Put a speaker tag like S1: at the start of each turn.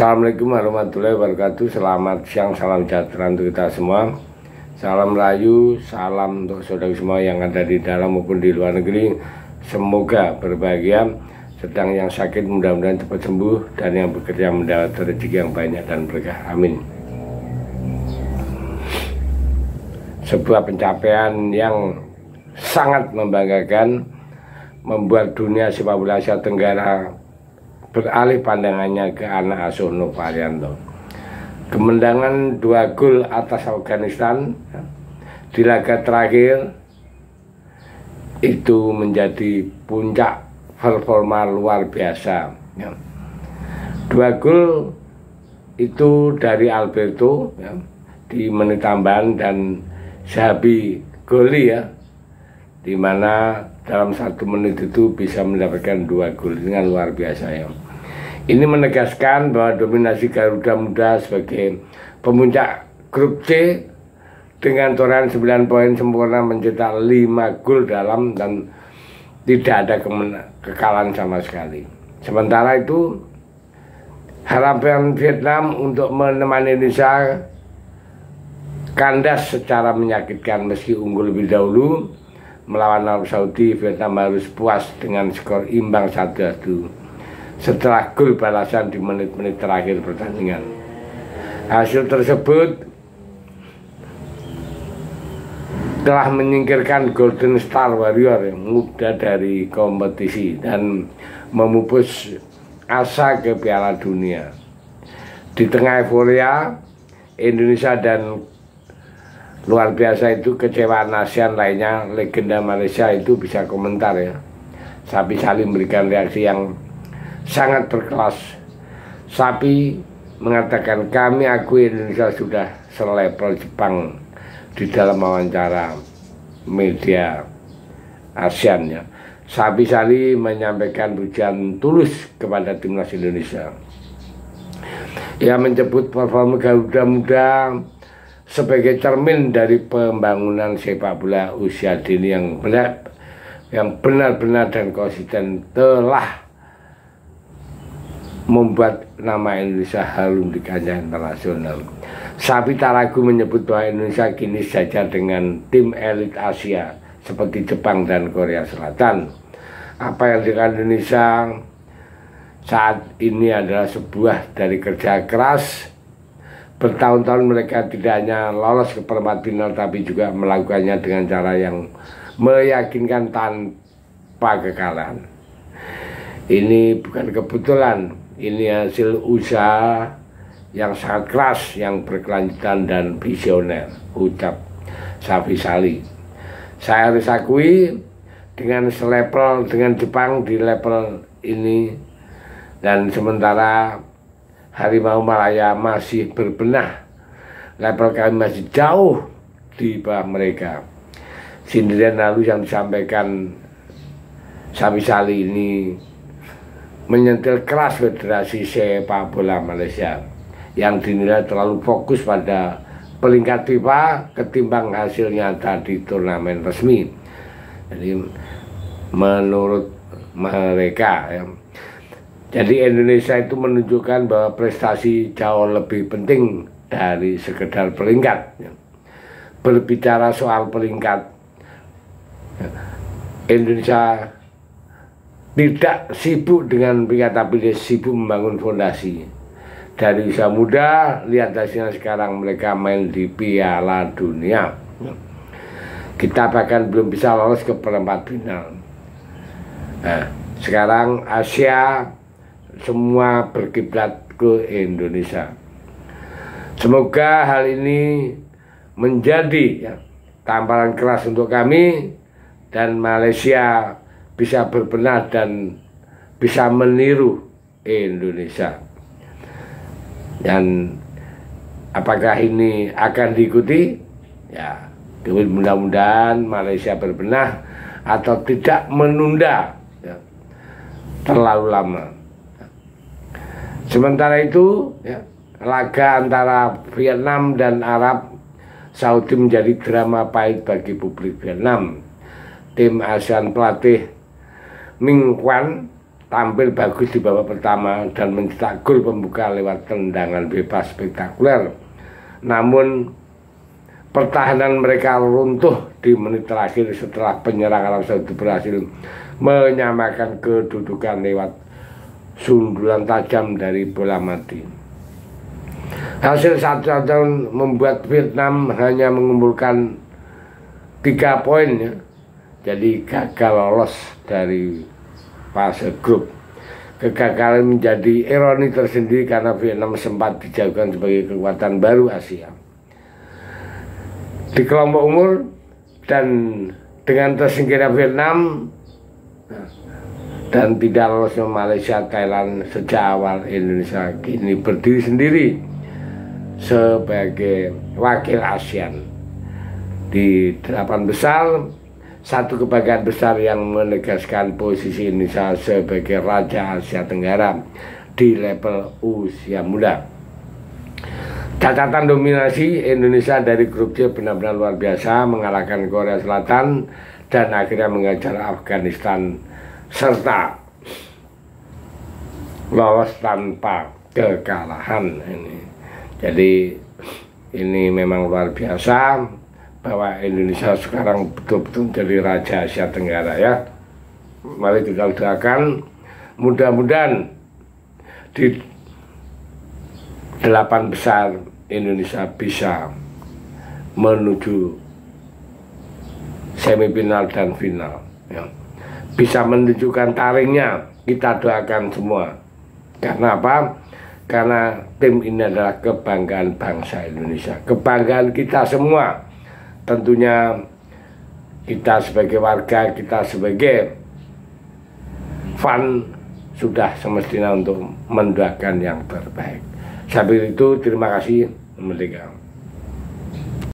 S1: Assalamualaikum warahmatullahi wabarakatuh. Selamat siang, salam sejahtera untuk kita semua. Salam rayu, salam untuk saudara semua yang ada di dalam maupun di luar negeri. Semoga berbahagia. Sedang yang sakit mudah-mudahan cepat sembuh, dan yang bekerja mendapat rezeki yang banyak dan berkah. Amin. Sebuah pencapaian yang sangat membanggakan, membuat dunia sepak bola Asia Tenggara beralih pandangannya ke anak asuh Novanto. Kemenangan 2 gol atas Afghanistan di laga terakhir itu menjadi puncak performa luar biasa. 2 gol itu dari Alberto di menit tambahan dan Zahabi Goli di mana dalam 1 menit itu bisa mendapatkan 2 gol dengan luar biasa Ini menegaskan bahwa dominasi Garuda Muda sebagai pemuncak grup C dengan torehan 9 poin sempurna mencetak 5 gol dalam dan tidak ada kekalahan sama sekali. Sementara itu harapan Vietnam untuk menemani Indonesia kandas secara menyakitkan. Meski unggul lebih dahulu melawan Arab Saudi, Vietnam harus puas dengan skor imbang 1-1 setelah gol balasan di menit-menit terakhir pertandingan. Hasil tersebut telah menyingkirkan Golden Star Warrior yang muda dari kompetisi dan memupus asa ke Piala Dunia. Di tengah euforia Indonesia dan luar biasa itu kecewaan ASEAN lainnya, legenda Malaysia itu bisa komentar Sapi Salim memberikan reaksi yang sangat berkelas. Sapi mengatakan, kami akui Indonesia sudah selevel Jepang di dalam wawancara media ASEAN Sapi Salim menyampaikan pujian tulus kepada timnas Indonesia. Ia menyebut performa Garuda Muda sebagai cermin dari pembangunan sepak bola usia dini yang benar-benar dan konsisten telah membuat nama Indonesia harum di kancah internasional. Sapi tak ragu menyebut bahwa Indonesia kini sejajar dengan tim elit Asia seperti Jepang dan Korea Selatan. Apa yang dilakukan Indonesia saat ini adalah sebuah dari kerja keras. Bertahun-tahun mereka tidak hanya lolos ke perempat final, tapi juga melakukannya dengan cara yang meyakinkan tanpa kekalahan. Ini bukan kebetulan, ini hasil usaha yang sangat keras, yang berkelanjutan dan visioner, ucap Sapi Salim. Saya harus akui, dengan selevel dengan Jepang di level ini, dan sementara Harimau Malaya masih berbenah, level kami masih jauh di bawah mereka. Sindiran lalu yang disampaikan Sapi Salim ini menyentil keras Federasi Sepak Bola Malaysia yang dinilai terlalu fokus pada peringkat FIFA ketimbang hasil nyata di turnamen resmi. Jadi menurut mereka jadi Indonesia itu menunjukkan bahwa prestasi jauh lebih penting dari sekedar peringkat. Berbicara soal peringkat, Indonesia tidak sibuk dengan peringkat, tapi dia sibuk membangun fondasi. Dari usia muda, lihat hasilnya sekarang mereka main di Piala Dunia. Kita bahkan belum bisa lolos ke perempat final. Nah, sekarang Asia semua berkiblat ke Indonesia. Semoga hal ini menjadi tamparan keras untuk kami, dan Malaysia bisa berbenah dan bisa meniru Indonesia. Dan apakah ini akan diikuti? Ya, mudah-mudahan Malaysia berbenah atau tidak menunda terlalu lama. Sementara itu laga antara Vietnam dan Arab Saudi menjadi drama pahit bagi publik Vietnam. Tim ASEAN pelatih Minh Quan tampil bagus di babak pertama dan mencetak gol pembuka lewat tendangan bebas spektakuler. Namun pertahanan mereka runtuh di menit terakhir setelah penyerang Arab Saudi berhasil menyamakan kedudukan lewat sundulan tajam dari bola mati. Hasil 1-1 membuat Vietnam hanya mengumpulkan 3 poin ya. Jadi gagal lolos dari fase grup. Kegagalan menjadi ironi tersendiri karena Vietnam sempat dijauhkan sebagai kekuatan baru Asia di kelompok umur, dan dengan tersingkirnya Vietnam dan tidak lolosnya Malaysia, Thailand sejak awal, Indonesia kini berdiri sendiri sebagai wakil ASEAN di 8 besar. Satu kebanggaan besar yang menegaskan posisi Indonesia sebagai Raja Asia Tenggara di level usia muda. Catatan dominasi Indonesia dari grup C benar-benar luar biasa, mengalahkan Korea Selatan dan akhirnya mengejar Afghanistan serta lolos tanpa kekalahan ini. Jadi ini memang luar biasa bahwa Indonesia sekarang betul-betul menjadi Raja Asia Tenggara ya. Mari kita doakan mudah-mudahan di 8 besar Indonesia bisa menuju semifinal dan final ya. Bisa menunjukkan taringnya, kita doakan semua. Karena apa? Karena tim ini adalah kebanggaan bangsa Indonesia, kebanggaan kita semua. Tentunya kita sebagai warga, kita sebagai fan sudah semestinya untuk mendoakan yang terbaik. Sambil itu terima kasih. Merdeka.